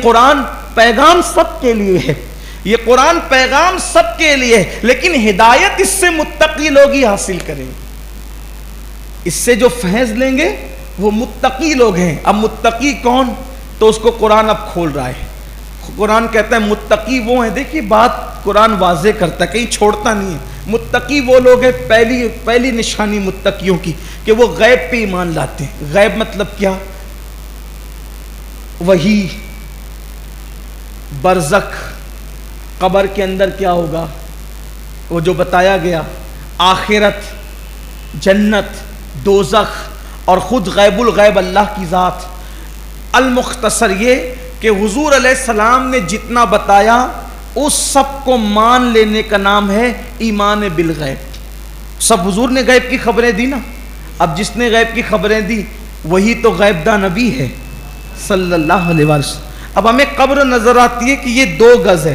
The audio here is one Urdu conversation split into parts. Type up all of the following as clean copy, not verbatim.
قرآن پیغام سب کے لیے ہے، یہ قرآن پیغام سب کے لیے ہے، لیکن ہدایت اس سے متقی لوگ ہی حاصل کریں گے، اس سے جو فیض لیں گے وہ متقی لوگ ہیں۔ اب متقی کون؟ تو اس کو قرآن اب کھول رہا ہے۔ قرآن کہتا ہے متقی وہ ہیں، دیکھیے بات قرآن واضح کرتا ہے، کہیں چھوڑتا نہیں ہے۔ متقی وہ لوگ ہیں، پہلی نشانی متقیوں کی کہ وہ غیب پہ ایمان لاتے ہیں۔ غیب مطلب کیا؟ وحی، برزخ، قبر کے اندر کیا ہوگا وہ جو بتایا گیا، آخرت، جنت، دوزخ، اور خود غیب الغیب اللہ کی ذات۔ المختصر یہ کہ حضور علیہ السلام نے جتنا بتایا اس سب کو مان لینے کا نام ہے ایمان بالغیب۔ سب حضور نے غیب کی خبریں دی نا، اب جس نے غیب کی خبریں دی وہی تو غیب داں نبی ہے صلی اللہ علیہ وسلم۔ اب ہمیں قبر نظر آتی ہے کہ یہ 2 گز ہے،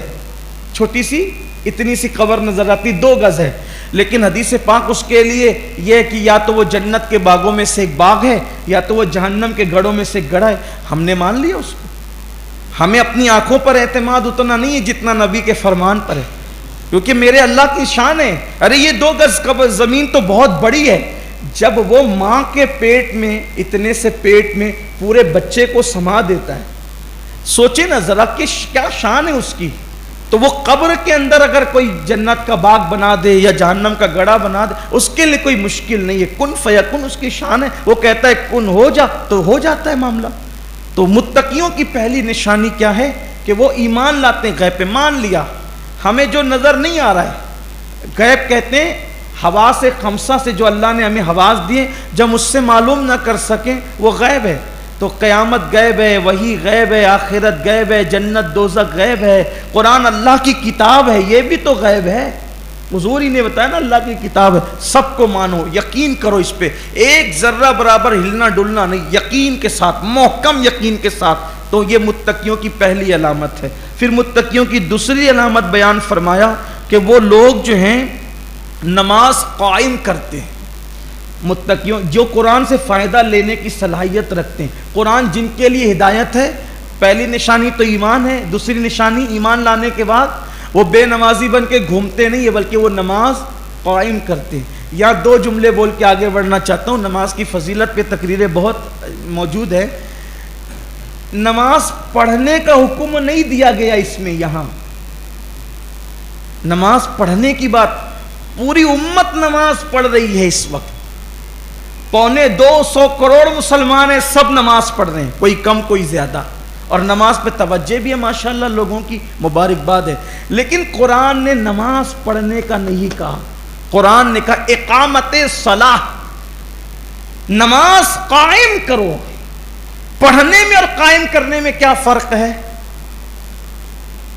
چھوٹی سی اتنی سی قبر نظر آتی 2 گز ہے، لیکن حدیث پاک اس کے لیے یہ ہے کہ یا تو وہ جنت کے باغوں میں سے ایک باغ ہے یا تو وہ جہنم کے گڑھوں میں سے ایک گڑھا ہے۔ ہم نے مان لیا اس کو، ہمیں اپنی آنکھوں پر اعتماد اتنا نہیں ہے جتنا نبی کے فرمان پر ہے، کیونکہ میرے اللہ کی شان ہے۔ ارے یہ 2 گز قبر زمین تو بہت بڑی ہے، جب وہ ماں کے پیٹ میں اتنے سے پیٹ میں پورے بچے کو سما دیتا ہے، سوچے نا ذرا کہ کیا شان ہے اس کی۔ تو وہ قبر کے اندر اگر کوئی جنت کا باغ بنا دے یا جہنم کا گڑھا بنا دے اس کے لیے کوئی مشکل نہیں ہے، کن فیکن اس کی شان ہے، وہ کہتا ہے کن ہو جا تو ہو جاتا ہے معاملہ۔ تو متقیوں کی پہلی نشانی کیا ہے کہ وہ ایمان لاتے ہیں، غیب پہ مان لیا۔ ہمیں جو نظر نہیں آ رہا ہے، غیب کہتے ہیں حواس خمسہ سے جو اللہ نے ہمیں حواس دیے، جب اس سے معلوم نہ کر سکیں وہ غیب ہے۔ تو قیامت غیب ہے، وہی غیب ہے، آخرت غیب ہے، جنت دوزخ غیب ہے، قرآن اللہ کی کتاب ہے یہ بھی تو غیب ہے۔ حضور ہی نے بتایا نا اللہ کی کتاب ہے، سب کو مانو، یقین کرو اس پہ، ایک ذرہ برابر ہلنا ڈلنا نہیں، یقین کے ساتھ، محکم یقین کے ساتھ۔ تو یہ متقیوں کی پہلی علامت ہے۔ پھر متقیوں کی دوسری علامت بیان فرمایا کہ وہ لوگ جو ہیں نماز قائم کرتے ہیں۔ متقیوں جو قرآن سے فائدہ لینے کی صلاحیت رکھتے ہیں، قرآن جن کے لیے ہدایت ہے، پہلی نشانی تو ایمان ہے، دوسری نشانی ایمان لانے کے بعد وہ بے نمازی بن کے گھومتے نہیں ہے بلکہ وہ نماز قائم کرتے ہیں۔ یا 2 جملے بول کے آگے بڑھنا چاہتا ہوں، نماز کی فضیلت پہ تقریریں بہت موجود ہے۔ نماز پڑھنے کا حکم نہیں دیا گیا اس میں، یہاں نماز پڑھنے کی بات، پوری امت نماز پڑھ رہی ہے اس وقت، 250 کروڑ مسلمان ہیں، سب نماز پڑھ رہے ہیں، کوئی کم کوئی زیادہ، اور نماز پہ توجہ بھی ہے ماشاءاللہ لوگوں کی، مبارکباد ہے۔ لیکن قرآن نے نماز پڑھنے کا نہیں کہا، قرآن نے کہا اقامت صلاح، نماز قائم کرو۔ پڑھنے میں اور قائم کرنے میں کیا فرق ہے؟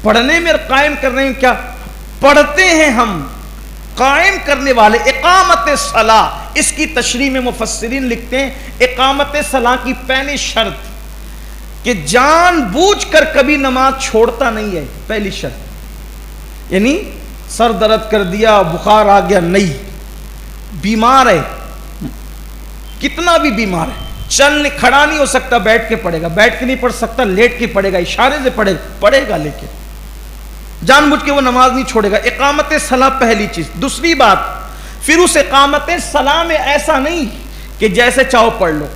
پڑھنے میں اور قائم کرنے میں کیا؟ پڑھتے ہیں ہم، قائم کرنے والے، اقامت صلاح، اس کی تشریح میں مفسرین لکھتے ہیں اقامت صلاح کی پہلی شرط کہ جان بوجھ کر کبھی نماز چھوڑتا نہیں ہے، پہلی شرط۔ یعنی سر درد کر دیا، بخار آ گیا، نہیں، بیمار ہے، کتنا بھی بیمار ہے، کھڑا نہیں ہو سکتا، بیٹھ کے پڑھے گا، بیٹھ کے نہیں پڑھ سکتا، لیٹ کے پڑھے گا، اشارے سے پڑھے گا، لیکن جان بوجھ کے وہ نماز نہیں چھوڑے گا۔ اقامت صلاح پہلی چیز۔ دوسری بات، پھر اس اقامت صلاح میں ایسا نہیں کہ جیسے چاہو پڑھ لو۔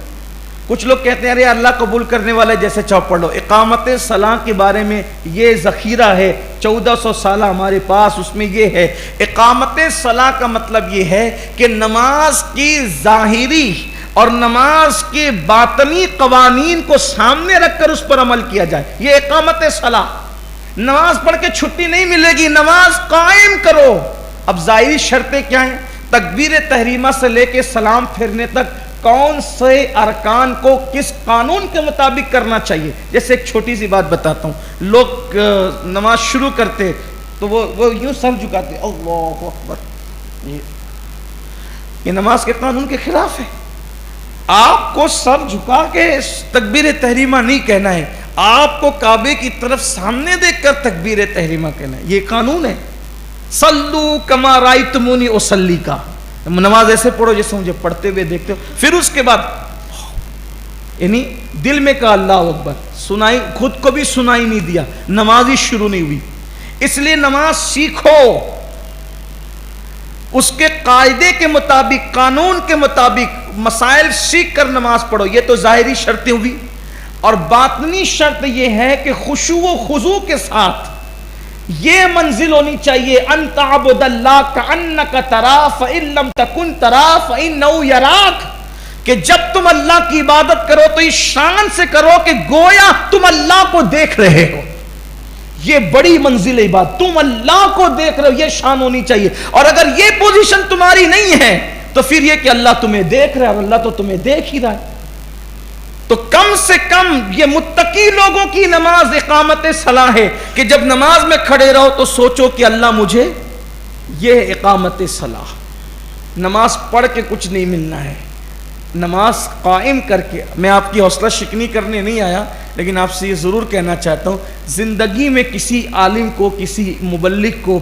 کچھ لوگ کہتے ہیں ارے اللہ قبول کرنے والا جیسے چاہو پڑھ لو۔ اقامت صلاح کے بارے میں یہ ذخیرہ ہے 1400 سالہ ہمارے پاس، اس میں یہ ہے اقامت صلاح کا مطلب یہ ہے کہ نماز کی ظاہری اور نماز کے باطنی قوانین کو سامنے رکھ کر اس پر عمل کیا جائے، یہ اقامت صلاح۔ نماز پڑھ کے چھٹی نہیں ملے گی، نماز قائم کرو۔ اب ظاہری شرطیں کیا ہیں؟ تکبیر تحریمہ سے لے کے سلام پھرنے تک کون سے ارکان کو کس قانون کے مطابق کرنا چاہیے۔ جیسے ایک چھوٹی سی بات بتاتا ہوں، لوگ نماز شروع کرتے تو وہ یوں سر جھکاتے، اللہ اکبر، یہ نماز کے قانون کے خلاف ہے۔ آپ کو سر جھکا کے تکبیر تحریمہ نہیں کہنا ہے، آپ کو کعبے کی طرف سامنے دیکھ کر تکبیر تحریمہ کہنا ہے، یہ قانون ہے۔ صلو کما رأیتمونی اصلی کا، نماز ایسے پڑھو جیسے مجھے پڑھتے ہوئے دیکھتے ہو۔ پھر اس کے بعد یعنی دل میں کہا اللہ اکبر، سنائی خود کو بھی سنائی نہیں دیا، نماز ہی شروع نہیں ہوئی۔ اس لیے نماز سیکھو، اس کے قاعدے کے مطابق، قانون کے مطابق مسائل سیکھ کر نماز پڑھو۔ یہ تو ظاہری شرطیں ہوئی، اور باطنی شرط یہ ہے کہ خشوع و خضوع کے ساتھ یہ منزل ہونی چاہیے، ان تعبد اللہ کأنک تراہ فإن لم تکن تراہ فإنہ یراک، کہ جب تم اللہ کی عبادت کرو تو اس شان سے کرو کہ گویا تم اللہ کو دیکھ رہے ہو۔ یہ بڑی منزل ہے عبادت، تم اللہ کو دیکھ رہے ہو، یہ شان ہونی چاہیے۔ اور اگر یہ پوزیشن تمہاری نہیں ہے تو پھر یہ کہ اللہ تمہیں دیکھ رہا ہے، اور اللہ تو تمہیں دیکھ ہی رہا ہے۔ تو کم سے کم یہ متقی لوگوں کی نماز اقامت صلاح ہے کہ جب نماز میں کھڑے رہو تو سوچو کہ اللہ مجھے، یہ اقامت صلاح۔ نماز پڑھ کے کچھ نہیں ملنا ہے، نماز قائم کر کے۔ میں آپ کی حوصلہ شکنی کرنے نہیں آیا، لیکن آپ سے یہ ضرور کہنا چاہتا ہوں، زندگی میں کسی عالم کو، کسی مبلغ کو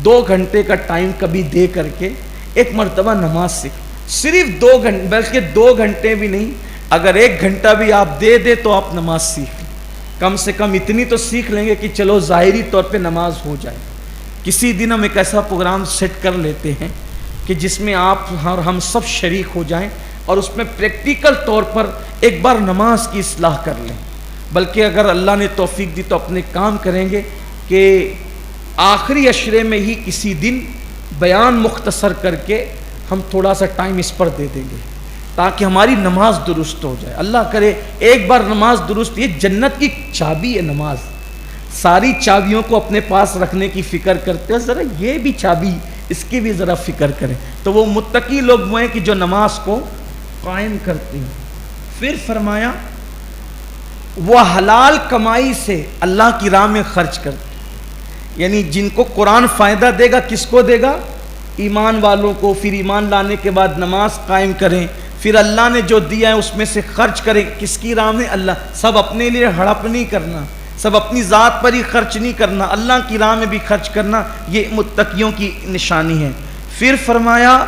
2 گھنٹے کا ٹائم کبھی دے کر کے ایک مرتبہ نماز سیکھ، صرف 2 گھنٹے، بلکہ 2 گھنٹے بھی نہیں، اگر 1 گھنٹہ بھی آپ دے دے تو آپ نماز سیکھ لیں، کم سے کم اتنی تو سیکھ لیں گے کہ چلو ظاہری طور پہ نماز ہو جائے۔ کسی دن ہم ایک ایسا پروگرام سیٹ کر لیتے ہیں کہ جس میں آپ اور ہم سب شریک ہو جائیں، اور اس میں پریکٹیکل طور پر ایک بار نماز کی اصلاح کر لیں۔ بلکہ اگر اللہ نے توفیق دی تو اپنے کام کریں گے کہ آخری عشرے میں ہی کسی دن بیان مختصر کر کے ہم تھوڑا سا ٹائم اس پر دے دیں گے تاکہ ہماری نماز درست ہو جائے۔ اللہ کرے ایک بار نماز درست، یہ جنت کی چابی ہے نماز۔ ساری چابیوں کو اپنے پاس رکھنے کی فکر کرتے ہیں، ذرا یہ بھی چابی، اس کی بھی ذرا فکر کریں۔ تو وہ متقی لوگ وہ ہیں کہ جو نماز کو قائم کرتے ہیں۔ پھر فرمایا وہ حلال کمائی سے اللہ کی راہ میں خرچ کرتے ہیں، یعنی جن کو قرآن فائدہ دے گا، کس کو دے گا؟ ایمان والوں کو۔ پھر ایمان لانے کے بعد نماز قائم کریں، پھر اللہ نے جو دیا ہے اس میں سے خرچ کریں۔ کس کی راہ میں؟ اللہ۔ سب اپنے لیے ہڑپ نہیں کرنا، سب اپنی ذات پر ہی خرچ نہیں کرنا، اللہ کی راہ میں بھی خرچ کرنا، یہ متقیوں کی نشانی ہے۔ پھر فرمایا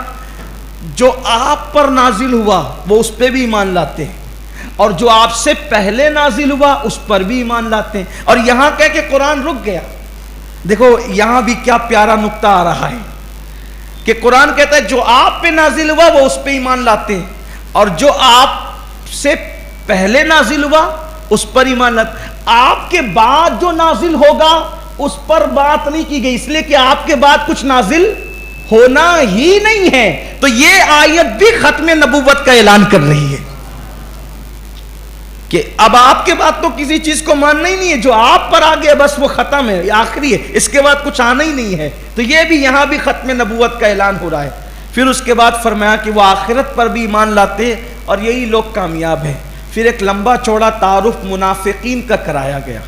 جو آپ پر نازل ہوا وہ اس پہ بھی ایمان لاتے ہیں، اور جو آپ سے پہلے نازل ہوا اس پر بھی ایمان لاتے ہیں۔ اور یہاں کہہ کہ قرآن رک گیا، دیکھو یہاں بھی کیا پیارا نقطہ آ رہا ہے کہ قرآن کہتا ہے جو آپ پہ نازل ہوا وہ اس پہ ایمان لاتے ہیں، اور جو آپ سے پہلے نازل ہوا اس پر ایمان لاتے ہیں۔ آپ کے بعد جو نازل ہوگا اس پر بات نہیں کی گئی، اس لیے کہ آپ کے بعد کچھ نازل ہونا ہی نہیں ہے۔ تو یہ آیت بھی ختم نبوت کا اعلان کر رہی ہے کہ اب آپ کے بعد تو کسی چیز کو ماننا ہی نہیں ہے، جو آپ پر آ گیا بس وہ ختم ہے، یہ آخری ہے، اس کے بعد کچھ آنا ہی نہیں ہے۔ تو یہ بھی یہاں بھی ختم نبوت کا اعلان ہو رہا ہے۔ پھر اس کے بعد فرمایا کہ وہ آخرت پر بھی ایمان لاتے اور یہی لوگ کامیاب ہیں۔ پھر ایک لمبا چوڑا تعارف منافقین کا کرایا گیا۔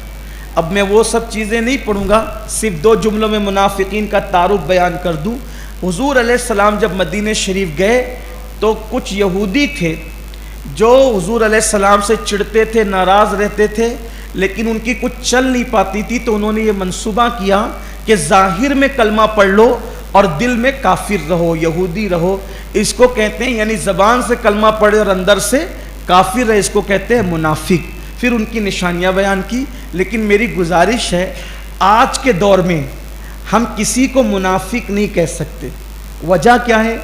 اب میں وہ سب چیزیں نہیں پڑھوں گا، صرف 2 جملوں میں منافقین کا تعارف بیان کر دوں۔ حضور علیہ السلام جب مدینہ شریف گئے تو کچھ یہودی تھے جو حضور علیہ السلام سے چڑھتے تھے، ناراض رہتے تھے، لیکن ان کی کچھ چل نہیں پاتی تھی، تو انہوں نے یہ منصوبہ کیا کہ ظاہر میں کلمہ پڑھ لو اور دل میں کافر رہو، یہودی رہو۔ اس کو کہتے ہیں، یعنی زبان سے کلمہ پڑھے اور اندر سے کافر رہے، اس کو کہتے ہیں منافق۔ پھر ان کی نشانیاں بیان کی۔ لیکن میری گزارش ہے آج کے دور میں ہم کسی کو منافق نہیں کہہ سکتے۔ وجہ کیا ہے؟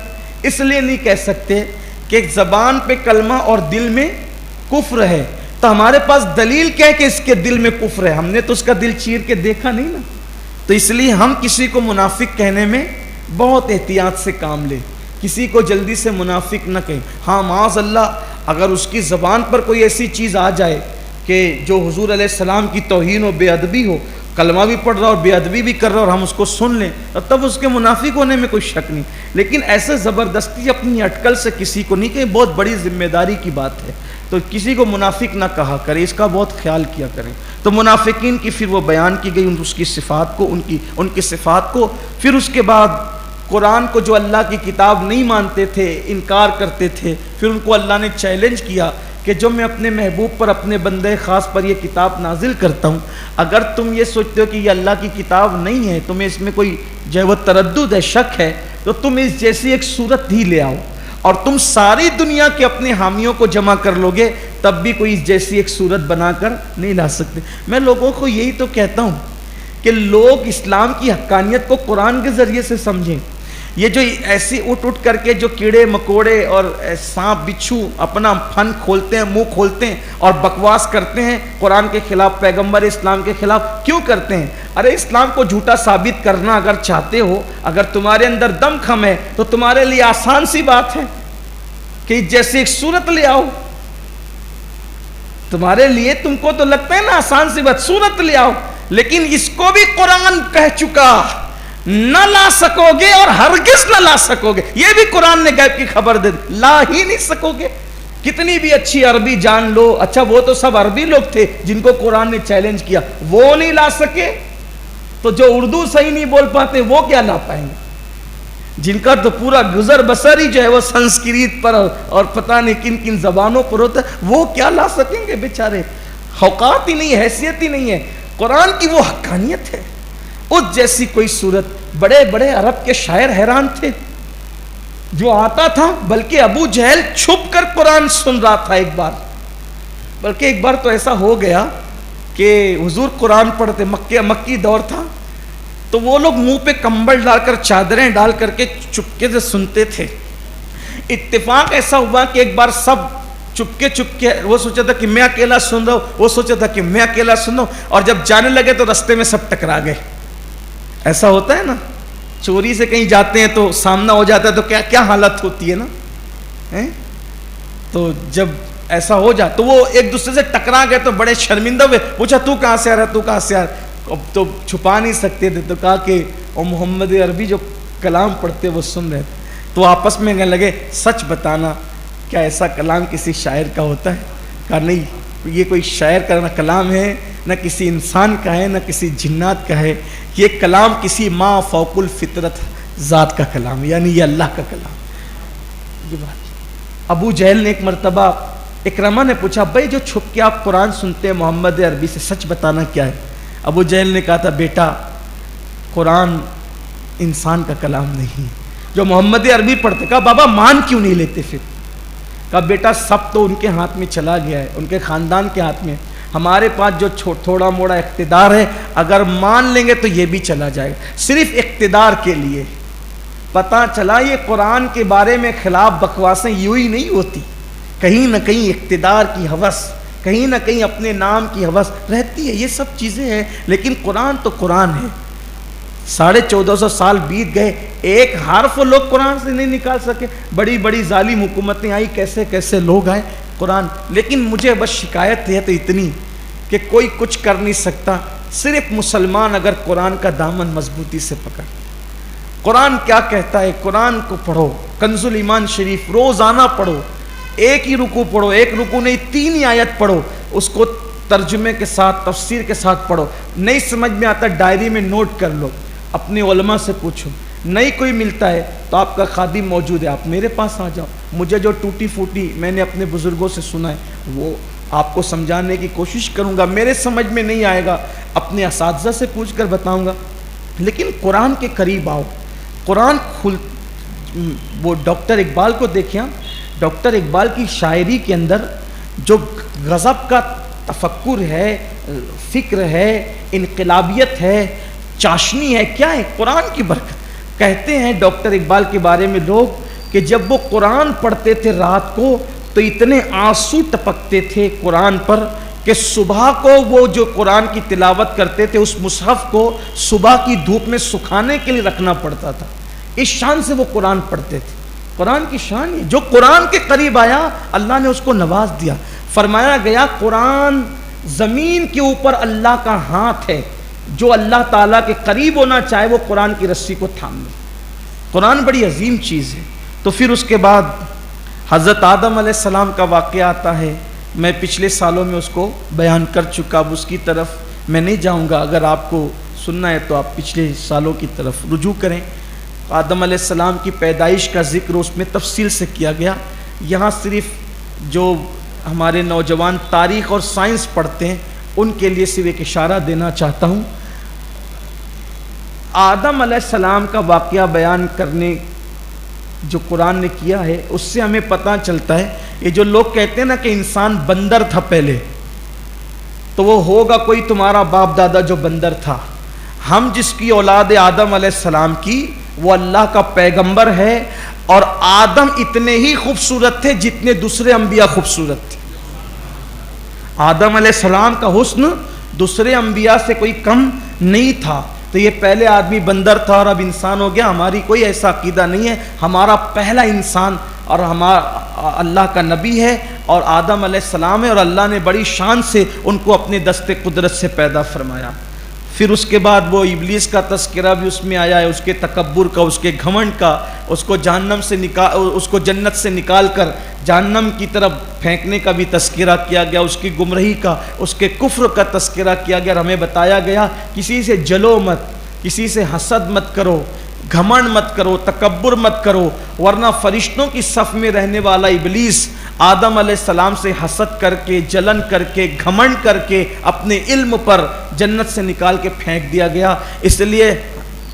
اس لیے نہیں کہہ سکتے کہ زبان پہ کلمہ اور دل میں کفر ہے، تو ہمارے پاس دلیل کیا ہے کہ اس کے دل میں کفر ہے؟ ہم نے تو اس کا دل چیر کے دیکھا نہیں نا، تو اس لیے ہم کسی کو منافق کہنے میں بہت احتیاط سے کام لیں، کسی کو جلدی سے منافق نہ کہیں۔ ہاں معاذ اللہ اگر اس کی زبان پر کوئی ایسی چیز آ جائے کہ جو حضور علیہ السلام کی توہین و بے ادبی ہو، کلمہ بھی پڑھ رہا اور بے ادبی بھی کر رہا اور ہم اس کو سن لیں، تب اس کے منافق ہونے میں کوئی شک نہیں۔ لیکن ایسے زبردستی اپنی اٹکل سے کسی کو نہیں، کہ بہت بڑی ذمہ داری کی بات ہے، تو کسی کو منافق نہ کہا کرے، اس کا بہت خیال کیا کریں۔ تو منافقین کی پھر وہ بیان کی گئی، اس کی صفات کو، ان کی صفات کو۔ پھر اس کے بعد قرآن کو جو اللہ کی کتاب نہیں مانتے تھے، انکار کرتے تھے، پھر ان کو اللہ نے چیلنج کیا کہ جو میں اپنے محبوب پر، اپنے بندے خاص پر یہ کتاب نازل کرتا ہوں، اگر تم یہ سوچتے ہو کہ یہ اللہ کی کتاب نہیں ہے، تمہیں اس میں کوئی جو ہے وہ تردد ہے، شک ہے، تو تم اس جیسی ایک صورت ہی لے آؤ اور تم ساری دنیا کے اپنے حامیوں کو جمع کر لو گے، تب بھی کوئی اس جیسی ایک صورت بنا کر نہیں لا سکتے۔ میں لوگوں کو یہی تو کہتا ہوں کہ لوگ اسلام کی حقانیت کو قرآن کے ذریعے سے سمجھیں۔ یہ جو ایسی اٹھ کر کے جو کیڑے مکوڑے اور سانپ بچھو اپنا پھن کھولتے ہیں، منہ کھولتے ہیں اور بکواس کرتے ہیں قرآن کے خلاف، پیغمبر اسلام کے خلاف، کیوں کرتے ہیں؟ ارے اسلام کو جھوٹا ثابت کرنا اگر چاہتے ہو، اگر تمہارے اندر دم خم ہے تو تمہارے لیے آسان سی بات ہے کہ جیسے ایک صورت لے آؤ۔ تمہارے لیے، تم کو تو لگتا ہے نا آسان سی بات، صورت لے آؤ، لیکن اس کو بھی قرآن کہہ چکا نہ لا سکو گے اور ہرگز نہ لا سکو گے۔ یہ بھی قرآن نے غیب کی خبر دے دی، لا ہی نہیں سکو گے، کتنی بھی اچھی عربی جان لو۔ اچھا وہ تو سب عربی لوگ تھے جن کو قرآن نے چیلنج کیا، وہ نہیں لا سکے تو جو اردو صحیح نہیں بول پاتے وہ کیا لا پائیں گے؟ جن کا تو پورا گزر بسر ہی جو ہے وہ سنسکرت پر اور پتہ نہیں کن کن زبانوں پر ہوتا ہے، وہ کیا لا سکیں گے بیچارے؟ اوقات ہی نہیں، حیثیت ہی نہیں ہے۔ قرآن کی وہ حقانیت ہے، اس جیسی کوئی صورت۔ بڑے بڑے عرب کے شاعر حیران تھے، جو آتا تھا، بلکہ ابو جہل چھپ کر قرآن سن رہا تھا ایک بار، بلکہ ایک بار تو ایسا ہو گیا کہ حضور قرآن پڑھتے، مکی دور تھا، تو وہ لوگ منہ پہ کمبل ڈال کر، چادریں ڈال کر کے چپکے سے سنتے تھے۔ اتفاق ایسا ہوا کہ ایک بار سب چپکے وہ سوچا تھا کہ میں اکیلا سن رہا ہوں، وہ سوچا تھا کہ میں اکیلا سن رہا ہوں، اور جب جانے لگے تو رستے میں سب ٹکرا گئے۔ ایسا ہوتا ہے نا، چوری سے کہیں جاتے ہیں تو سامنا ہو جاتا ہے تو کیا حالت ہوتی ہے نا۔ تو جب ایسا ہو جائے تو وہ ایک دوسرے سے ٹکرا گئے تو بڑے شرمندہ ہوئے، پوچھا تو کہاں سے آ رہا ہے، تو کہاں سے آ رہا ہے؟ اب تو چھپا نہیں سکتے تھے، تو کہا کہ وہ محمد عربی جو کلام پڑھتے وہ سن رہے تھے۔ تو آپس میں کہنے لگے سچ بتانا، کیا ایسا کلام کسی شاعر کا ہوتا ہے؟ کہا نہیں، یہ کوئی شاعر کا نہ کلام ہے، نہ کسی انسان کا ہے، نہ کسی جنات کا ہے، یہ کلام کسی ما فوق الفطرت ذات کا کلام ہے، یعنی یہ اللہ کا کلام۔ یہ بات ابو جہل نے ایک مرتبہ اکرمہ نے پوچھا، بھائی جو چھپ کے آپ قرآن سنتے ہیں محمد عربی سے، سچ بتانا کیا ہے؟ ابو جہل نے کہا تھا، بیٹا قرآن انسان کا کلام نہیں، جو محمد عربی پڑھتے۔ کہا بابا مان کیوں نہیں لیتے پھر؟ کہا بیٹا سب تو ان کے ہاتھ میں چلا گیا ہے، ان کے خاندان کے ہاتھ میں، ہمارے پاس جو تھوڑا موڑا اقتدار ہے، اگر مان لیں گے تو یہ بھی چلا جائے گا، صرف اقتدار کے لیے۔ پتہ چلا یہ قرآن کے بارے میں خلاف بکواسیں یوں ہی نہیں ہوتی، کہیں نہ کہیں اقتدار کی ہوس، کہیں نہ کہیں اپنے نام کی ہوس رہتی ہے، یہ سب چیزیں ہیں۔ لیکن قرآن تو قرآن ہے۔ 1450 سال بیت گئے، ایک حرف لوگ قرآن سے نہیں نکال سکے، بڑی بڑی ظالم حکومتیں آئی، کیسے کیسے لوگ آئے قرآن۔ لیکن مجھے بس شکایت ہے تو اتنی کہ کوئی کچھ کر نہیں سکتا، صرف مسلمان اگر قرآن کا دامن مضبوطی سے پکڑ۔ قرآن کیا کہتا ہے، قرآن کو پڑھو، کنز الایمان شریف روزانہ پڑھو، ایک ہی رکوع پڑھو، ایک رکوع نہیں 3 ہی آیت پڑھو، اس کو ترجمے کے ساتھ، تفسیر کے ساتھ پڑھو۔ نہیں سمجھ میں آتا ڈائری میں نوٹ کر لو، اپنے علماء سے پوچھو، نہیں کوئی ملتا ہے تو آپ کا خادم موجود ہے، آپ میرے پاس آ جاؤ، مجھے جو ٹوٹی پھوٹی میں نے اپنے بزرگوں سے سنا ہے وہ آپ کو سمجھانے کی کوشش کروں گا، میرے سمجھ میں نہیں آئے گا اپنے اساتذہ سے پوچھ کر بتاؤں گا۔ لیکن قرآن کے قریب آؤ، قرآن وہ ڈاکٹر اقبال کو دیکھیں، ڈاکٹر اقبال کی شاعری کے اندر جو غضب کا تفکر ہے، فکر ہے، انقلابیت ہے، چاشنی ہے، کیا ہے؟ قرآن کی برکت۔ کہتے ہیں ڈاکٹر اقبال کے بارے میں لوگ کہ جب وہ قرآن پڑھتے تھے رات کو تو اتنے آنسو ٹپکتے تھے قرآن پر کہ صبح کو وہ جو قرآن کی تلاوت کرتے تھے اس مصحف کو صبح کی دھوپ میں سکھانے کے لیے رکھنا پڑتا تھا، اس شان سے وہ قرآن پڑھتے تھے۔ قرآن کی شان ہے، جو قرآن کے قریب آیا اللہ نے اس کو نواز دیا۔ فرمایا گیا قرآن زمین کے اوپر اللہ کا ہاتھ ہے، جو اللہ تعالیٰ کے قریب ہونا چاہے وہ قرآن کی رسی کو تھام لے۔ قرآن بڑی عظیم چیز ہے۔ تو پھر اس کے بعد حضرت آدم علیہ السلام کا واقعہ آتا ہے، میں پچھلے سالوں میں اس کو بیان کر چکا، اب اس کی طرف میں نہیں جاؤں گا، اگر آپ کو سننا ہے تو آپ پچھلے سالوں کی طرف رجوع کریں۔ آدم علیہ السلام کی پیدائش کا ذکر اس میں تفصیل سے کیا گیا، یہاں صرف جو ہمارے نوجوان تاریخ اور سائنس پڑھتے ہیں ان کے لیے صرف ایک اشارہ دینا چاہتا ہوں۔ آدم علیہ السلام کا واقعہ بیان کرنے جو قرآن نے کیا ہے اس سے ہمیں پتہ چلتا ہے یہ جو لوگ کہتے ہیں نا کہ انسان بندر تھا پہلے، تو وہ ہوگا کوئی تمہارا باپ دادا جو بندر تھا. ہم جس کی اولاد آدم علیہ السلام کی، وہ اللہ کا پیغمبر ہے، اور آدم اتنے ہی خوبصورت تھے جتنے دوسرے انبیاء خوبصورت تھے. آدم علیہ السلام کا حسن دوسرے انبیاء سے کوئی کم نہیں تھا. تو یہ پہلے آدمی بندر تھا اور اب انسان ہو گیا. ہماری کوئی ایسا عقیدہ نہیں ہے. ہمارا پہلا انسان اور ہمارا اللہ کا نبی ہے اور آدم علیہ السلام ہے، اور اللہ نے بڑی شان سے ان کو اپنے دست قدرت سے پیدا فرمایا. پھر اس کے بعد وہ ابلیس کا تذکرہ بھی اس میں آیا ہے، اس کے تکبر کا، اس کے گھمنڈ کا، اس کو جہنم سے اس کو جنت سے نکال کر جہنم کی طرف پھینکنے کا بھی تذکرہ کیا گیا، اس کی گمراہی کا، اس کے کفر کا تذکرہ کیا گیا. اور ہمیں بتایا گیا کسی سے جلو مت، کسی سے حسد مت کرو، گھمنڈ مت کرو، تکبر مت کرو، ورنہ فرشتوں کی صف میں رہنے والا ابلیس آدم علیہ السلام سے حسد کر کے، جلن کر کے، گھمنڈ کر کے اپنے علم پر جنت سے نکال کے پھینک دیا گیا. اس لیے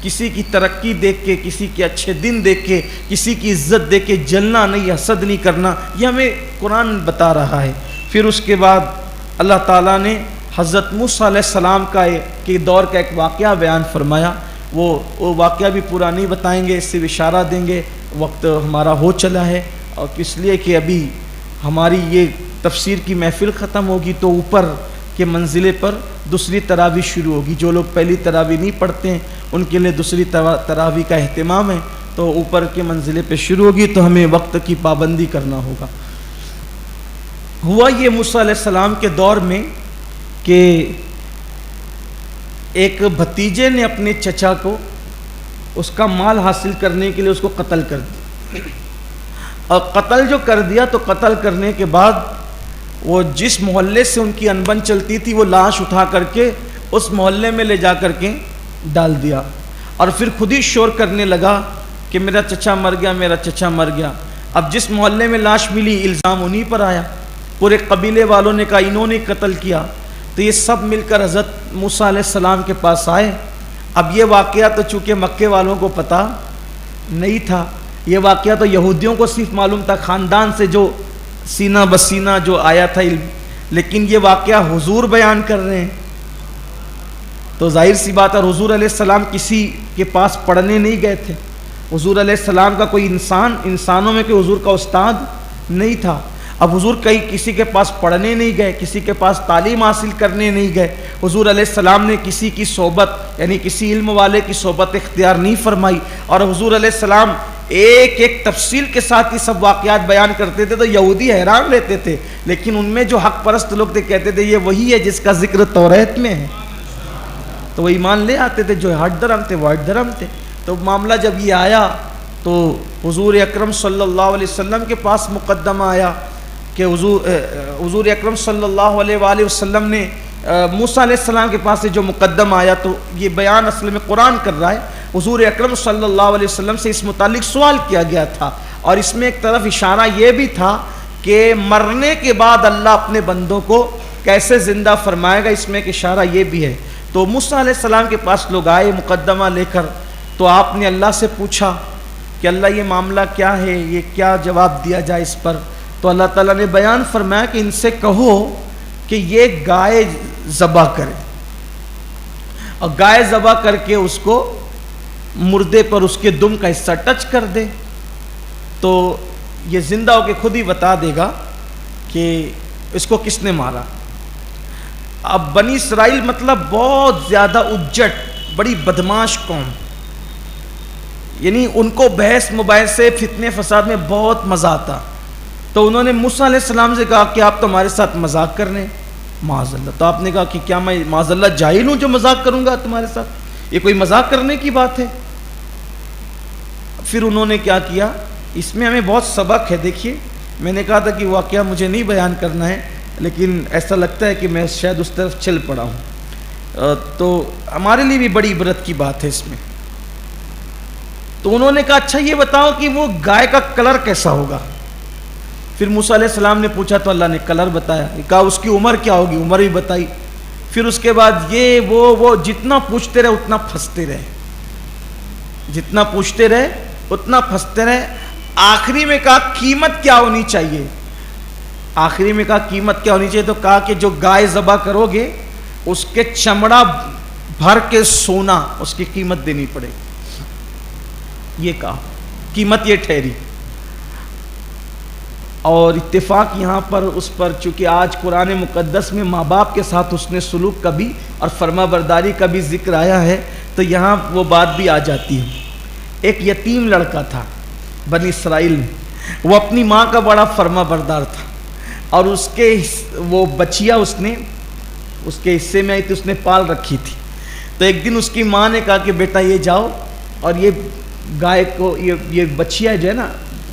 کسی کی ترقی دیکھ کے، کسی کے اچھے دن دیکھ کے، کسی کی عزت دیکھ کے جلنا نہیں، حسد نہیں کرنا، یہ ہمیں قرآن بتا رہا ہے. پھر اس کے بعد اللہ تعالیٰ نے حضرت موسیٰ علیہ السلام کے دور کا ایک واقعہ بیان فرمایا. وہ واقعہ بھی پورا نہیں بتائیں گے، اس سے اشارہ دیں گے، وقت ہمارا ہو چلا ہے. اور اس لیے کہ ابھی ہماری یہ تفسیر کی محفل ختم ہوگی تو اوپر کے منزلے پر دوسری تراویح شروع ہوگی. جو لوگ پہلی تراویح نہیں پڑھتے ہیں ان کے لیے دوسری تراویح کا اہتمام ہے، تو اوپر کے منزلے پہ شروع ہوگی، تو ہمیں وقت کی پابندی کرنا ہوگا. ہوا یہ موسیٰ علیہ السلام کے دور میں کہ ایک بھتیجے نے اپنے چچا کو اس کا مال حاصل کرنے کے لیے اس کو قتل کر دیا. اور قتل جو کر دیا تو قتل کرنے کے بعد وہ جس محلے سے ان کی انبن چلتی تھی وہ لاش اٹھا کر کے اس محلے میں لے جا کر کے ڈال دیا. اور پھر خود ہی شور کرنے لگا کہ میرا چچا مر گیا، میرا چچا مر گیا. اب جس محلے میں لاش ملی الزام انہی پر آیا. پورے قبیلے والوں نے کہا انہوں نے قتل کیا. تو یہ سب مل کر حضرت موسیٰ علیہ السلام کے پاس آئے. اب یہ واقعہ تو چونکہ مکے والوں کو پتہ نہیں تھا، یہ واقعہ تو یہودیوں کو صرف معلوم تھا، خاندان سے جو سینہ بسینہ جو آیا تھا علم. لیکن یہ واقعہ حضور بیان کر رہے ہیں تو ظاہر سی بات ہے حضور علیہ السلام کسی کے پاس پڑھنے نہیں گئے تھے. حضور علیہ السلام کا کوئی انسانوں میں کوئی حضور کا استاد نہیں تھا. اب حضور کسی کے پاس پڑھنے نہیں گئے، کسی کے پاس تعلیم حاصل کرنے نہیں گئے. حضور علیہ السلام نے کسی کی صحبت یعنی کسی علم والے کی صحبت اختیار نہیں فرمائی. اور حضور علیہ السلام ایک ایک تفصیل کے ساتھ یہ سب واقعات بیان کرتے تھے تو یہودی حیران رہتے تھے. لیکن ان میں جو حق پرست لوگ تھے کہتے تھے یہ وہی ہے جس کا ذکر توریت میں ہے، تو وہ ایمان لے آتے تھے. جو ہٹ دھرم تھے وہ ہٹ دھرم تھے. تو معاملہ جب یہ آیا تو حضور اکرم صلی اللہ علیہ وسلم کے پاس مقدمہ آیا کہ حضور اکرم صلی اللہ علیہ وآلہ وسلم نے موسیٰ علیہ السلام کے پاس سے جو مقدمہ آیا، تو یہ بیان اصل میں قرآن کر رہا ہے. حضور اکرم صلی اللہ علیہ وسلم سے اس متعلق سوال کیا گیا تھا، اور اس میں ایک طرف اشارہ یہ بھی تھا کہ مرنے کے بعد اللہ اپنے بندوں کو کیسے زندہ فرمائے گا، اس میں ایک اشارہ یہ بھی ہے. تو موسیٰ علیہ السلام کے پاس لوگ آئے مقدمہ لے کر، تو آپ نے اللہ سے پوچھا کہ اللہ یہ معاملہ کیا ہے، یہ کیا جواب دیا جائے اس پر. تو اللہ تعالیٰ نے بیان فرمایا کہ ان سے کہو کہ یہ گائے ذبح کرے، اور گائے ذبح کر کے اس کو مردے پر اس کے دم کا حصہ ٹچ کر دے تو یہ زندہ ہو کے خود ہی بتا دے گا کہ اس کو کس نے مارا. اب بنی اسرائیل مطلب بہت زیادہ اجٹ، بڑی بدماش قوم، یعنی ان کو بحث مباحثے فتنے فساد میں بہت مزہ آتا. تو انہوں نے موسیٰ علیہ السلام سے کہا کہ آپ تو ہمارے ساتھ مذاق کر رہے ہیں، معاذ اللہ. تو آپ نے کہا کہ کیا میں معاذ اللہ جاہل ہوں جو مذاق کروں گا تمہارے ساتھ؟ یہ کوئی مذاق کرنے کی بات ہے؟ پھر انہوں نے کیا کیا، اس میں ہمیں بہت سبق ہے. دیکھیے میں نے کہا تھا کہ واقعہ مجھے نہیں بیان کرنا ہے، لیکن ایسا لگتا ہے کہ میں شاید اس طرف چل پڑا ہوں، تو ہمارے لیے بھی بڑی عبرت کی بات ہے اس میں. تو انہوں نے کہا اچھا یہ بتاؤ کہ وہ گائے کا کلر کیسا ہوگا. پھر موسیٰ علیہ السلام نے پوچھا تو اللہ نے کلر بتایا. کہا اس کی عمر کیا ہوگی، عمر بھی بتائی. پھر اس کے بعد یہ وہ جتنا پوچھتے رہے اتنا پھنستے رہے، جتنا پوچھتے رہے اتنا پھنستے رہے. آخری میں کہا قیمت کیا ہونی چاہیے. آخری میں کہا قیمت کیا ہونی چاہیے؟ تو کہا کہ جو گائے ذبح کرو گے اس کے چمڑا بھر کے سونا اس کی قیمت دینی پڑے گی. یہ کہا قیمت یہ ٹھہری. اور اتفاق یہاں پر اس پر چونکہ آج قرآن مقدس میں ماں باپ کے ساتھ حسن سلوک کا بھی اور فرما برداری کا بھی ذکر آیا ہے تو یہاں وہ بات بھی آ جاتی ہے. ایک یتیم لڑکا تھا بنی اسرائیل میں, وہ اپنی ماں کا بڑا فرما بردار تھا اور اس کے وہ بچیا اس کے حصے میں آئی تھی, اس نے پال رکھی تھی. تو ایک دن اس کی ماں نے کہا کہ بیٹا یہ جاؤ اور یہ گائے کو یہ بچیا جو ہے نا,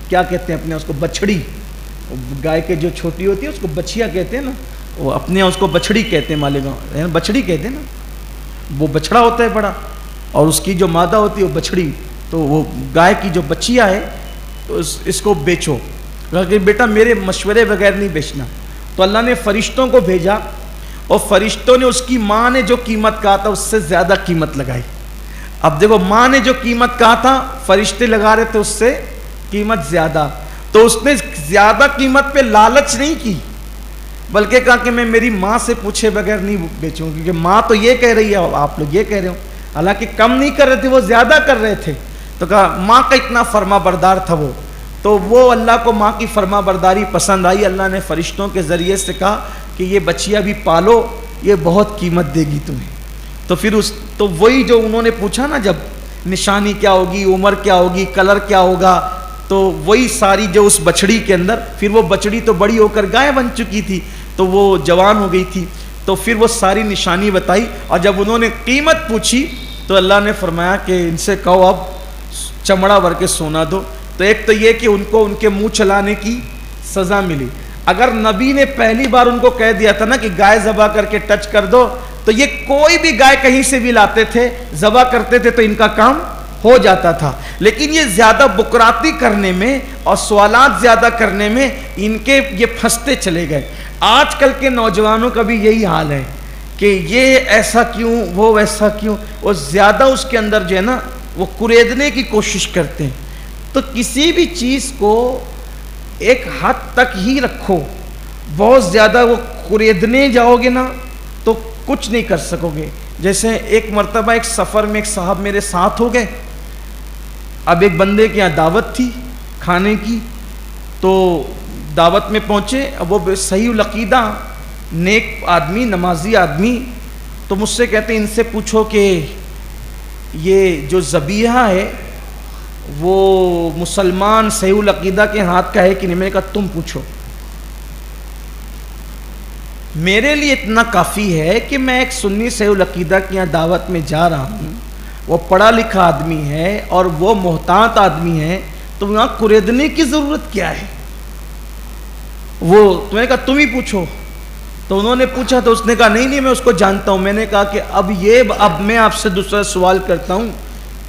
کیا کہتے ہیں اپنے اس کو, بچڑی, گائے کے جو چھوٹی ہوتی ہے اس کو بچیا کہتے ہیں نا, وہ اپنے اس کو بچڑی کہتے ہیں, مالیگاؤں بچڑی کہتے ہیں نا, وہ بچڑا ہوتا ہے بڑا اور اس کی جو مادہ ہوتی ہے وہ بچڑی. تو وہ گائے کی جو بچیا ہے تو اس کو بیچو. کہ بیٹا میرے مشورے بغیر نہیں بیچنا. تو اللہ نے فرشتوں کو بھیجا اور فرشتوں نے اس کی ماں نے جو قیمت کہا تھا اس سے زیادہ قیمت لگائی. اب دیکھو ماں نے جو قیمت کہا تھا فرشتے لگا رہے تھے اس سے قیمت زیادہ, تو اس نے زیادہ قیمت پہ لالچ نہیں کی بلکہ کہا کہ میں میری ماں سے پوچھے بغیر نہیں بیچوں, کیونکہ ماں تو یہ کہہ رہی ہے آپ لوگ یہ کہہ رہے ہو. حالانکہ کم نہیں کر رہے تھے, وہ زیادہ کر رہے تھے. تو کہا ماں کا اتنا فرما بردار تھا وہ, تو وہ اللہ کو ماں کی فرما برداری پسند آئی. اللہ نے فرشتوں کے ذریعے سے کہا کہ یہ بچیا بھی پالو, یہ بہت قیمت دے گی تمہیں. تو پھر تو وہی جو انہوں نے پوچھا نا, جب نشانی کیا ہوگی, عمر کیا ہوگی, کلر کیا ہوگا, تو وہی ساری جو اس بچڑی کے اندر, پھر وہ بچڑی تو بڑی ہو کر گائے بن چکی تھی تو وہ جوان ہو گئی تھی, تو پھر وہ ساری نشانی بتائی. اور جب انہوں نے قیمت پوچھی تو اللہ نے فرمایا کہ ان سے کہو اب چمڑا بھر کے سونا دو. تو ایک تو یہ کہ ان کو ان کے منہ چلانے کی سزا ملی. اگر نبی نے پہلی بار ان کو کہہ دیا تھا نا کہ گائے ذبح کر کے ٹچ کر دو, تو یہ کوئی بھی گائے کہیں سے بھی لاتے تھے, ذبح کرتے تھے تو ان کا کام ہو جاتا تھا. لیکن یہ زیادہ بکراتی کرنے میں اور سوالات زیادہ کرنے میں ان کے یہ پھنستے چلے گئے. آج کل کے نوجوانوں کا بھی یہی حال ہے کہ یہ ایسا کیوں, وہ ویسا کیوں, وہ زیادہ اس کے اندر جو ہے نا وہ کریدنے کی کوشش کرتے ہیں. تو کسی بھی چیز کو ایک حد تک ہی رکھو, بہت زیادہ وہ کریدنے جاؤ گے نا تو کچھ نہیں کر سکو گے. جیسے ایک مرتبہ ایک سفر میں ایک صاحب میرے ساتھ ہو گئے. اب ایک بندے کے یہاں دعوت تھی کھانے کی, تو دعوت میں پہنچے. اب وہ صحیح العقیدہ نیک آدمی, نمازی آدمی, تو مجھ سے کہتے ہیں ان سے پوچھو کہ یہ جو ذبیحہ ہے وہ مسلمان صحیح العقیدہ کے ہاتھ کا ہے کہ نہیں. میں نے کہا تم پوچھو, میرے لیے اتنا کافی ہے کہ میں ایک سنی صحیح العقیدہ کی یہاں دعوت میں جا رہا ہوں, وہ پڑھا لکھا آدمی ہے اور وہ محتاط آدمی ہے, تو یہاں کریدنے کی ضرورت کیا ہے. وہ تو میں نے کہا تم ہی پوچھو. تو انہوں نے پوچھا تو اس نے کہا نہیں میں اس کو جانتا ہوں. میں نے کہا کہ اب میں آپ سے دوسرا سوال کرتا ہوں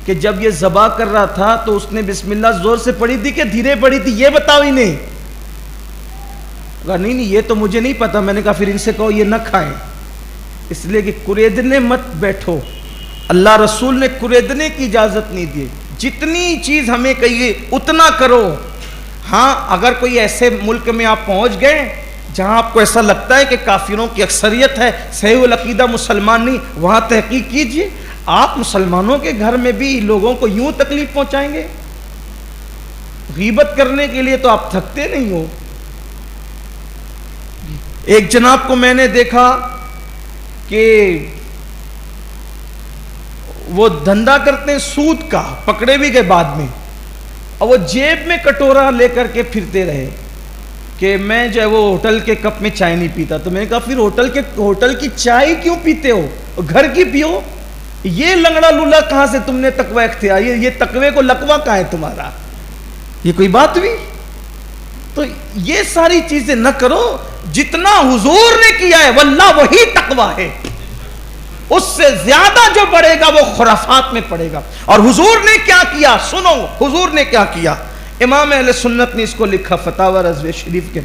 کہ جب یہ ذبح کر رہا تھا تو اس نے بسم اللہ زور سے پڑھی تھی کہ دھیرے پڑھی تھی, یہ بتاؤ انہیں. کہا نہیں یہ تو مجھے نہیں پتا. میں نے کہا پھر ان سے کہو یہ نہ کھائیں, اس لیے کہ کریدنے مت بیٹھو. اللہ رسول نے کریدنے کی اجازت نہیں دی. جتنی چیز ہمیں کہیے اتنا کرو. ہاں اگر کوئی ایسے ملک میں آپ پہنچ گئے جہاں آپ کو ایسا لگتا ہے کہ کافروں کی اکثریت ہے, صحیح العقیدہ مسلمان نہیں, وہاں تحقیق کیجئے. آپ مسلمانوں کے گھر میں بھی لوگوں کو یوں تکلیف پہنچائیں گے؟ غیبت کرنے کے لیے تو آپ تھکتے نہیں ہو. ایک جناب کو میں نے دیکھا کہ وہ دھندا کرتے ہیں سود کا, پکڑے بھی گئے بعد میں, اور وہ جیب میں کٹورا لے کر کے پھرتے رہے کہ میں جو ہے وہ ہوٹل کے کپ میں چائے نہیں پیتا. تو میں نے کہا پھر ہوٹل کی چائے کیوں پیتے ہو, گھر کی پیو. یہ لنگڑا لولا کہاں سے تم نے تقوی اختیار, یہ تقوی کو لقوہ کہاں ہے تمہارا, یہ کوئی بات ہوئی؟ تو یہ ساری چیزیں نہ کرو. جتنا حضور نے کیا ہے واللہ وہی تقوی ہے, اس سے زیادہ جو بڑھے گا وہ خرافات میں پڑے گا. اور حضور نے کیا کیا سنو, حضور نے کیا کیا. امام اہل سنت نے اس کو لکھا فتاوی رضویہ شریف کے.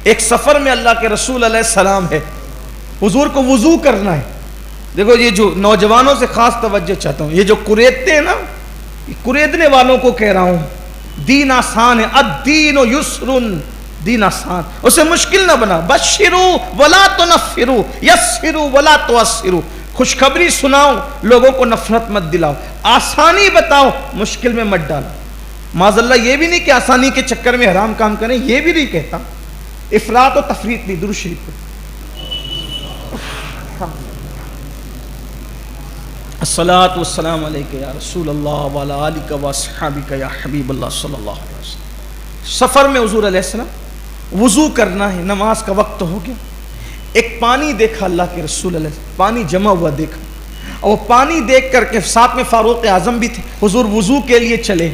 ایک سفر میں اللہ کے رسول علیہ السلام ہے, حضور کو وضو کرنا ہے. دیکھو یہ جو نوجوانوں سے خاص توجہ چاہتا ہوں, یہ جو کریدتے ہیں نا, کریدنے والوں کو کہہ رہا ہوں دین آسان ہے. الدین یسر, دین آسان، اسے مشکل نہ بنا. بشرو ولا تنفرو یسرو ولا تعسرو، خوشخبری سناؤ، لوگوں کو نفرت مت دلاؤ، آسانی بتاؤ، مشکل میں مت ڈالو. معاذ اللہ یہ بھی نہیں کہ آسانی کے چکر میں حرام کام کریں، یہ بھی نہیں کہتا، افراط و تفریط نہیں. درود شریف پڑھ. الصلاۃ والسلام علیک یا رسول اللہ وعلی آلک و اصحابک یا حبیب اللہ صلی اللہ علیہ وسلم. سفر میں حضور علیہ السلام وضو کرنا ہے، نماز کا وقت ہو گیا، ایک پانی دیکھا اللہ کے رسول علیہ السلام، پانی جمع ہوا دیکھا، اور وہ پانی دیکھ کر کے ساتھ میں فاروق اعظم بھی تھے، حضور وضو کے لیے چلے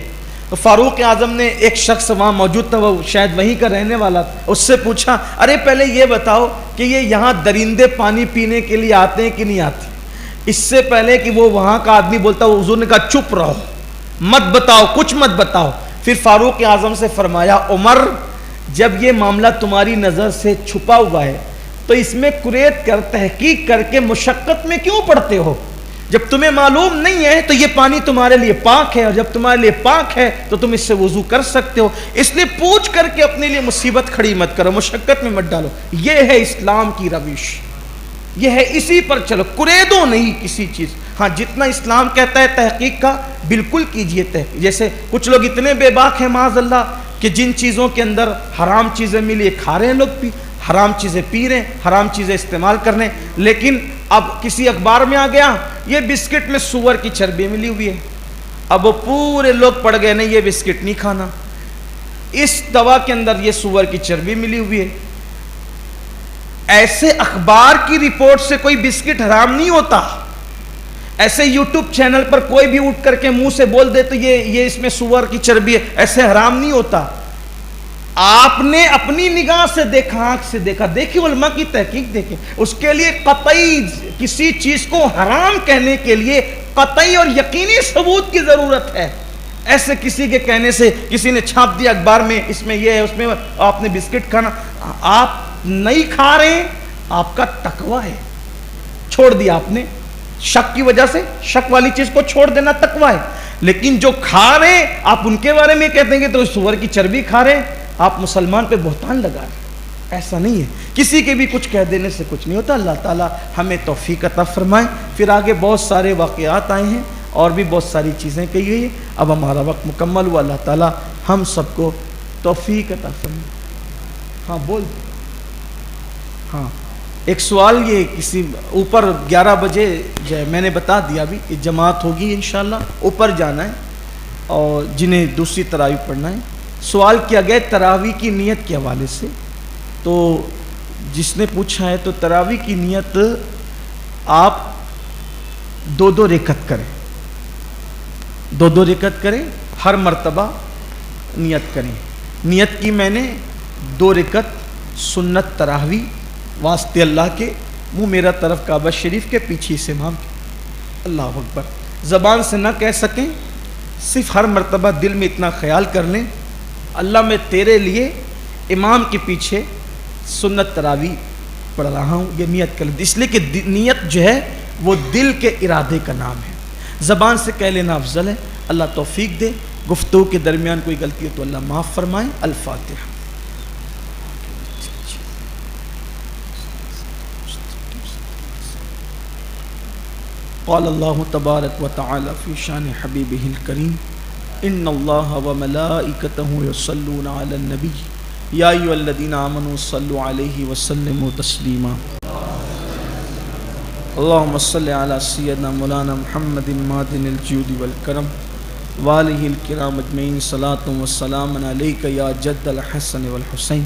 تو فاروق اعظم نے، ایک شخص وہاں موجود تھا، وہ شاید وہیں کا رہنے والا تھا، اس سے پوچھا ارے پہلے یہ بتاؤ کہ یہ یہاں درندے پانی پینے کے لیے آتے ہیں کہ نہیں آتے؟ اس سے پہلے کہ وہ وہاں کا آدمی بولتا، حضور نے کہا چپ رہو، مت بتاؤ، کچھ مت بتاؤ. پھر فاروق اعظم سے فرمایا عمر جب یہ معاملہ تمہاری نظر سے چھپا ہوا ہے تو اس میں قریت کر، تحقیق کر کے مشقت میں کیوں پڑتے ہو؟ جب تمہیں معلوم نہیں ہے تو یہ پانی تمہارے لیے پاک ہے، اور جب تمہارے لیے پاک ہے تو تم اس سے وضو کر سکتے ہو. اس لیے پوچھ کر کے اپنے لیے مصیبت کھڑی مت کرو، مشقت میں مت ڈالو. یہ ہے اسلام کی روش، یہ ہے، اسی پر چلو، قریدو نہیں کسی چیز. ہاں جتنا اسلام کہتا ہے تحقیق کا بالکل کیجئے تحقیق. جیسے کچھ لوگ اتنے بے باک ہیں معاذ اللہ کہ جن چیزوں کے اندر حرام چیزیں ملی کھا رہے ہیں لوگ، بھی حرام چیزیں پی رہے ہیں، حرام چیزیں استعمال کر رہے ہیں. لیکن اب کسی اخبار میں آ گیا یہ بسکٹ میں سور کی چربی ملی ہوئی ہے، اب وہ پورے لوگ پڑ گئے نہیں یہ بسکٹ نہیں کھانا، اس دوا کے اندر یہ سور کی چربی ملی ہوئی ہے. ایسے اخبار کی رپورٹ سے کوئی بسکٹ حرام نہیں ہوتا. ایسے یوٹیوب چینل پر کوئی بھی اٹھ کر کے منہ سے بول دے تو یہ اس میں سور کی چربی ہے، ایسے حرام نہیں ہوتا. آپ نے اپنی نگاہ سے دیکھا، آنکھ سے دیکھا، دیکھیں علماء کی تحقیق دیکھیں. اس کے لیے قطعی کسی چیز کو حرام کہنے کے لیے قطعی اور یقینی ثبوت کی ضرورت ہے. ایسے کسی کے کہنے سے کسی نے چھاپ دیا اخبار میں اس میں یہ ہے، اس میں آپ نے بسکٹ کھانا، آپ نہیں کھا رہے ہیں، آپ کا تقوی ہے، چھوڑ دیا آپ نے شک کی وجہ سے، شک والی چیز کو چھوڑ دینا تقوی ہے. لیکن جو کھا رہے ہیں آپ ان کے بارے میں کہتے ہیں کہ تو سور کی چربی کھا رہے ہیں، آپ مسلمان پہ بہتان لگا رہے ہیں. ایسا نہیں ہے، کسی کے بھی کچھ کہہ دینے سے کچھ نہیں ہوتا. اللہ تعالی ہمیں توفیق عطا فرمائے. پھر آگے بہت سارے واقعات آئے ہیں اور بھی بہت ساری چیزیں کہی ہوئی ہیں. اب ہمارا وقت مکمل ہوا. اللہ تعالی ہم سب کو توفیق عطا فرمائے. ہاں بول. ہاں ایک سوال یہ کسی اوپر 11 بجے میں نے بتا دیا ابھی کہ جماعت ہوگی انشاءاللہ، اوپر جانا ہے اور جنہیں دوسری تراویح پڑھنا ہے. سوال کیا گیا تراویح کی نیت کے حوالے سے، تو جس نے پوچھا ہے تو تراویح کی نیت آپ 2 رکعت کریں، 2 رکعت کریں، ہر مرتبہ نیت کریں. نیت کی میں نے 2 رکعت سنت تراویح واسطے اللہ کے، منہ میرا طرف کعبہ شریف کے پیچھے سے امام کے. اللہ اکبر زبان سے نہ کہہ سکیں، صرف ہر مرتبہ دل میں اتنا خیال کر لیں اللہ میں تیرے لیے امام کے پیچھے سنت تراویح پڑھ رہا ہوں، یہ نیت کر لیں. اس لیے کہ نیت جو ہے وہ دل کے ارادے کا نام ہے، زبان سے کہہ لینا افضل ہے. اللہ توفیق دے. گفتگو کے درمیان کوئی غلطی ہو تو اللہ معاف فرمائے. الفاتحہ. قال اللہ تبارک و تعالی فی شان حبیبہ الکریم ان اللہ و ملائکتہ یصلون علی النبی یا ایھا الذین آمنوا صلوا علیہ وسلموا تسلیما. اللہم صل علی سیدنا مولانا محمد معدن الجود والکرم وآلہ الکرام اجمعین. صلاۃ و سلام علیک یا جد الحسن والحسین